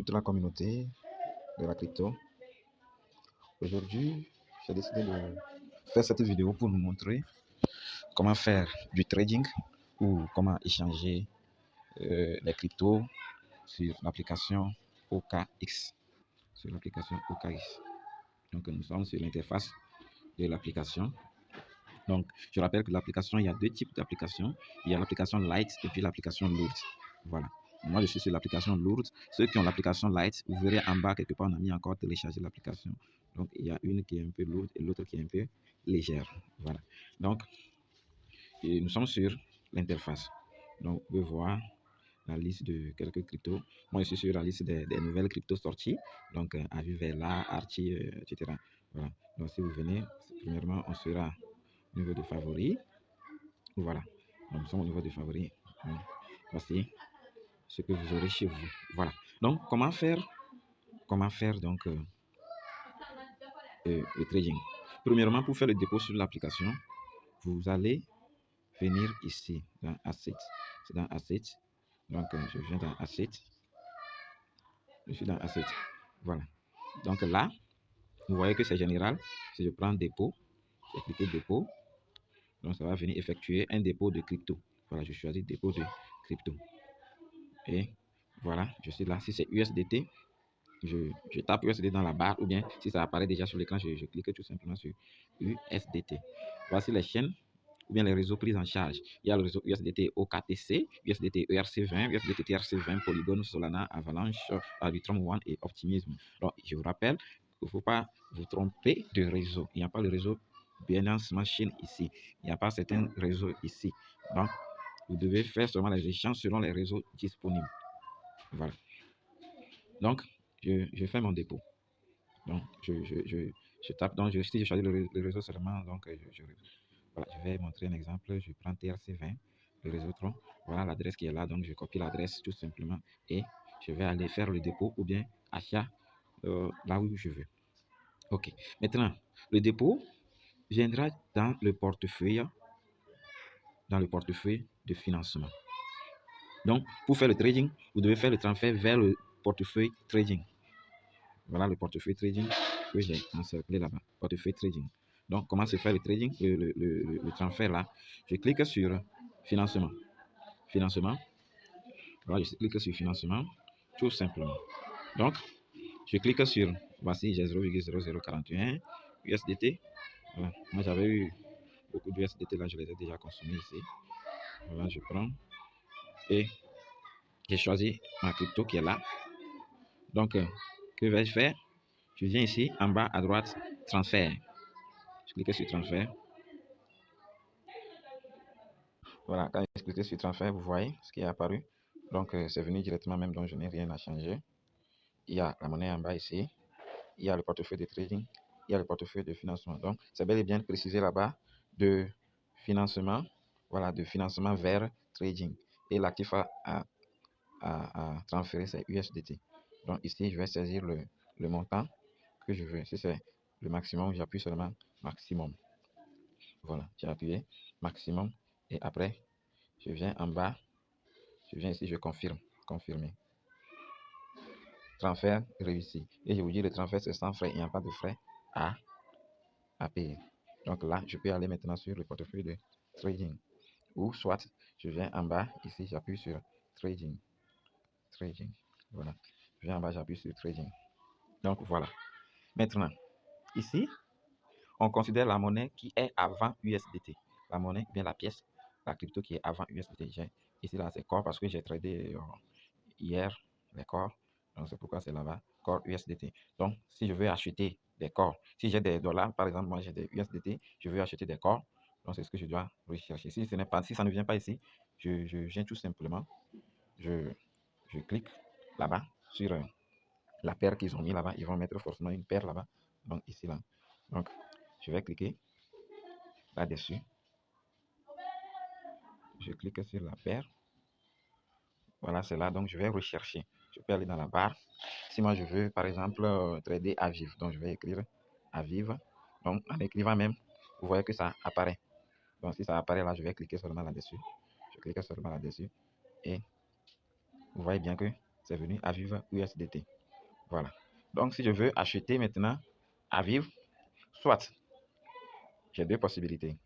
toute la communauté de la crypto. Aujourd'hui, j'ai décidé de faire cette vidéo pour vous montrer comment faire du trading ou comment échanger les cryptos sur l'application OKX. Donc, nous sommes sur l'interface de l'application. Donc, je rappelle que l'application, il y a deux types d'applications. Il y a l'application Light et puis l'application Lourd. Voilà. Moi, je suis sur l'application Lourd. Ceux qui ont l'application Light, vous verrez en bas, quelque part, on a mis encore télécharger l'application. Donc, il y a une qui est un peu lourde et l'autre qui est un peu légère. Voilà. Donc, nous sommes sur l'interface. Donc, vous pouvez voir la liste de quelques cryptos. Moi, je suis sur la liste des nouvelles cryptos sorties. Donc, Avivela, Archie, etc. Voilà. Donc, si vous venez, premièrement, on sera au niveau de favoris. Voilà. Donc, nous sommes au niveau de favoris. Voici ce que vous aurez chez vous. Voilà. Donc, comment faire donc le trading? Premièrement, pour faire le dépôt sur l'application, vous allez venir ici dans Assets. C'est dans Assets. Donc, je viens dans Assets. Je suis dans Assets. Voilà. Donc là, vous voyez que c'est général. Si je prends dépôt, je clique dépôt. Donc, ça va venir effectuer un dépôt de crypto. Voilà, je choisis dépôt de crypto. Et voilà, je suis là. Si c'est USDT, je tape USDT dans la barre, ou bien si ça apparaît déjà sur l'écran, je clique tout simplement sur USDT. Voici les chaînes ou bien les réseaux pris en charge. Il y a le réseau USDT OKTC, USDT ERC20, USDT TRC20, Polygon, Solana, Avalanche, Arbitrum One et Optimism. Donc, je vous rappelle qu'il ne faut pas vous tromper de réseau. Il n'y a pas le réseau Binance Machine ici. Il n'y a pas certains réseaux ici. Donc, vous devez faire seulement les échanges selon les réseaux disponibles. Voilà. Donc, je fais mon dépôt. Donc, je tape. Donc, si je choisis le réseau seulement, donc, voilà, je vais montrer un exemple. Je prends TRC20, le réseau Tron. Voilà l'adresse qui est là. Donc, je copie l'adresse tout simplement et je vais aller faire le dépôt ou bien achat là où je veux. OK. Maintenant, le dépôt viendra dans le portefeuille de financement. Donc, pour faire le trading, vous devez faire le transfert vers le portefeuille trading. Voilà le portefeuille trading que j'ai encerclé là-bas. Portefeuille trading. Donc, comment se fait le trading, le transfert là? Je clique sur financement. Financement. Voilà, je clique sur financement, tout simplement. Donc, je clique sur, voici, j'ai 0,0041 USDT. Voilà. Moi, j'avais eu beaucoup d'USDT là, je les ai déjà consommés ici. Voilà, je prends et j'ai choisi ma crypto qui est là. Donc, que vais-je faire? Je viens ici, en bas à droite, transfert. Je clique sur transfert. Voilà, quand je clique sur transfert, vous voyez ce qui est apparu. Donc, c'est venu directement même, donc je n'ai rien à changer. Il y a la monnaie en bas ici. Il y a le portefeuille de trading. Il y a le portefeuille de financement. Donc, c'est bel et bien précisé là-bas de financement. Voilà, de financement vers trading. Et l'actif à transférer, c'est USDT. Donc, ici, je vais saisir le montant que je veux. Si c'est le maximum, j'appuie seulement maximum. Voilà, j'ai appuyé maximum. Et après, je viens en bas. Je viens ici, je confirme. Confirmer. Transfert réussi. Et je vous dis, le transfert, c'est sans frais. Il n'y a pas de frais à payer. Donc là, je peux aller maintenant sur le portefeuille de trading. Ou soit, je viens en bas, ici, j'appuie sur trading. Trading. Voilà. Je viens en bas, j'appuie sur trading. Donc voilà. Maintenant, ici, on considère la monnaie qui est avant USDT. La monnaie, bien la pièce, la crypto qui est avant USDT. Ici, là, c'est corps parce que j'ai tradé hier les corps. Donc, c'est pourquoi c'est là-bas, corps USDT. Donc, si je veux acheter des corps, si j'ai des dollars, par exemple, moi j'ai des USDT, je veux acheter des corps. Donc, c'est ce que je dois rechercher. Si ça ne vient pas ici, je viens tout simplement, je clique là-bas sur la paire qu'ils ont mis là-bas. Ils vont mettre forcément une paire là-bas. Donc, ici, là. Donc, je vais cliquer là-dessus. Je clique sur la paire. Voilà, c'est là. Donc, je vais rechercher. Je peux aller dans la barre. Si moi, je veux, par exemple, trader à vivre. Donc, je vais écrire à vivre. Donc, en écrivant même, vous voyez que ça apparaît. Donc, si ça apparaît là, je vais cliquer seulement là-dessus. Je clique seulement là-dessus. Et vous voyez bien que c'est venu Aviv USDT. Voilà. Donc, si je veux acheter maintenant Aviv, soit j'ai deux possibilités.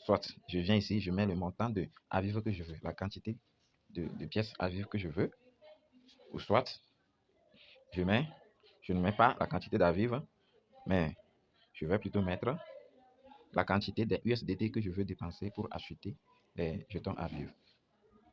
Soit je viens ici, je mets le montant de Aviv que je veux, la quantité de pièces Aviv que je veux, ou soit je ne mets pas la quantité d'Aviv, mais je vais plutôt mettre la quantité des USDT que je veux dépenser pour acheter les jetons Aviv.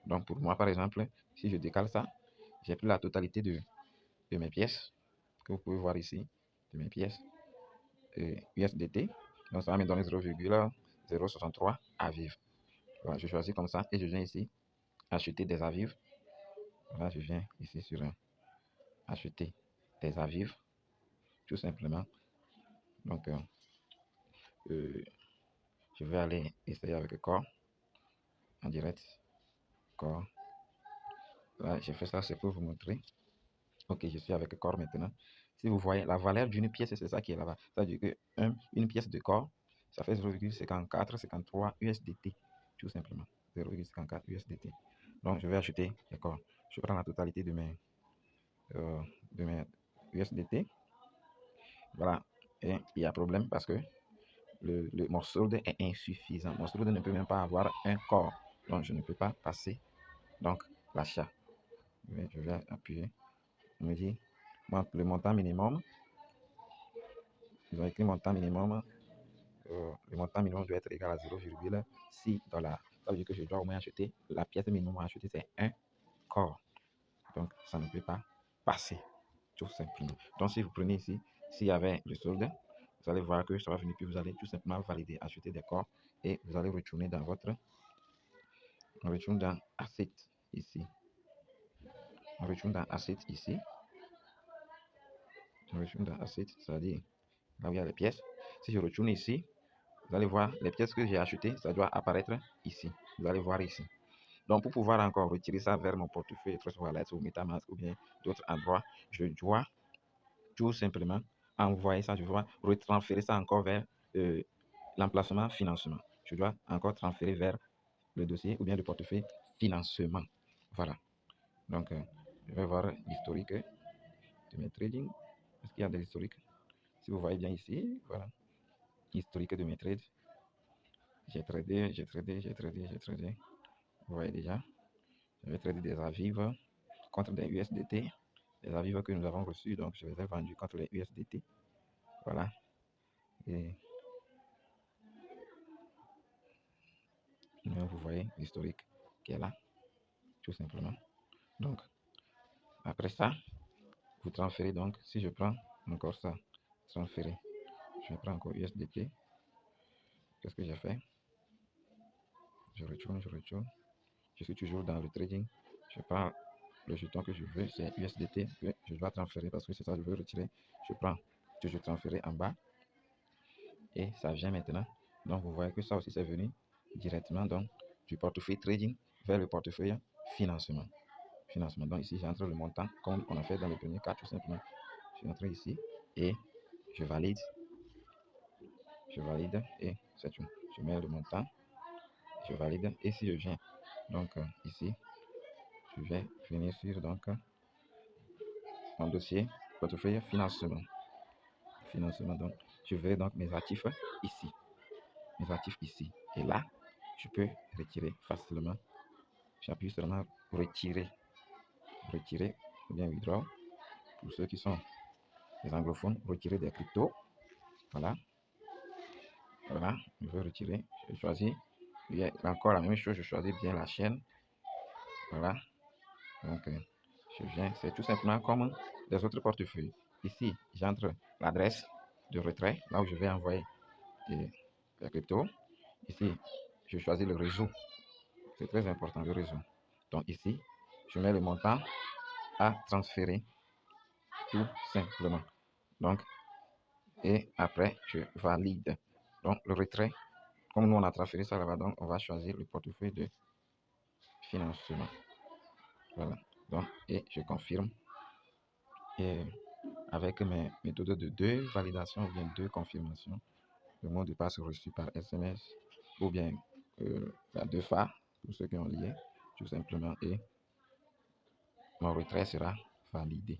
Donc pour moi, par exemple, si je décale ça, j'ai pris la totalité de mes pièces, que vous pouvez voir ici, de mes pièces USDT. Donc ça va me donner 0,063 Aviv. Voilà, je choisis comme ça et je viens ici acheter des Aviv. Voilà, je viens ici sur acheter des Aviv, tout simplement. Donc, je vais aller essayer avec Core en direct. Core. Là, j'ai fait ça, c'est pour vous montrer. Ok, je suis avec Core maintenant. Si vous voyez la valeur d'une pièce, c'est ça qui est là-bas. C'est-à-dire que une pièce de Core, ça fait 0,5453 USDT, tout simplement. 0,54 USDT. Donc, je vais acheter les Core. Je prends la totalité de mes USDT. Voilà. Et il y a problème parce que mon solde est insuffisant. Mon solde ne peut même pas avoir un corps. Donc, je ne peux pas passer donc l'achat. Je vais appuyer. On me dit le montant minimum. Ils ont écrit montant minimum. Le montant minimum doit être égal à 0,6 $. Ça veut dire que je dois au moins acheter. La pièce minimum à acheter, c'est un corps. Donc, ça ne peut pas passer. Tout simplement. Donc, si vous prenez ici, s'il y avait le solde, vous allez voir que ça va venir, puis vous allez tout simplement valider, acheter des corps et vous allez retourner dans votre. On retourne dans Asset ici. On retourne dans Asset ici. On retourne dans Asset, c'est-à-dire là où il y a les pièces. Si je retourne ici, vous allez voir les pièces que j'ai achetées, ça doit apparaître ici. Vous allez voir ici. Donc, pour pouvoir encore retirer ça vers mon portefeuille, Trust Wallet ou MetaMask ou bien d'autres endroits, je dois tout simplement envoyer ça, je dois retransférer ça encore vers l'emplacement financement. Je dois encore transférer vers le dossier ou bien le portefeuille financement. Voilà. Donc, je vais voir l'historique de mes trading. Est-ce qu'il y a de l'historique? Si vous voyez bien ici, voilà. Historique de mes trades. J'ai tradé, j'ai tradé, j'ai tradé, j'ai tradé. Vous voyez déjà. J'avais tradé des Aviv contre des USDT. Les Aviv que nous avons reçus, donc je les ai vendus contre les USDT. Voilà. Et vous voyez l'historique qui est là, tout simplement. Donc, après ça, vous transférez donc, si je prends encore ça, transférer, je prends encore USDT. Qu'est-ce que j'ai fait? Je retourne, je retourne. Je suis toujours dans le trading. Je prends le jeton que je veux, c'est USDT que je dois transférer parce que c'est ça que je veux retirer. Je prends, je transférer en bas et ça vient maintenant. Donc, vous voyez que ça aussi, c'est venu directement donc, du portefeuille trading vers le portefeuille financement. Donc, ici, j'entre le montant comme on a fait dans le premier cas, tout simplement. Je vais entrer ici et je valide. Je valide et c'est tout. Je mets le montant, je valide et si je viens donc ici, je vais venir sur donc mon dossier portefeuille financement. Donc, je vais donc mes actifs ici. Mes actifs ici. Et là, je peux retirer facilement. J'appuie seulement retirer. Retirer ou bien withdraw. Pour ceux qui sont les anglophones, retirer des cryptos. Voilà. Voilà. Je veux retirer. Je choisis. Il y a encore la même chose. Je choisis bien la chaîne. Voilà. Donc, je viens. C'est tout simplement comme les autres portefeuilles. Ici, j'entre l'adresse de retrait, là où je vais envoyer les cryptos. Ici, je choisis le réseau. C'est très important, le réseau. Donc ici, je mets le montant à transférer tout simplement. Donc, et après, je valide. Donc, le retrait, comme nous on a transféré ça là-bas, donc on va choisir le portefeuille de financement. Voilà. Donc, et je confirme. Et avec mes méthodes de 2 validations ou bien 2 confirmations, le mot de passe reçu par SMS ou bien 2 fois pour ceux qui ont lié, tout simplement. Et mon retrait sera validé.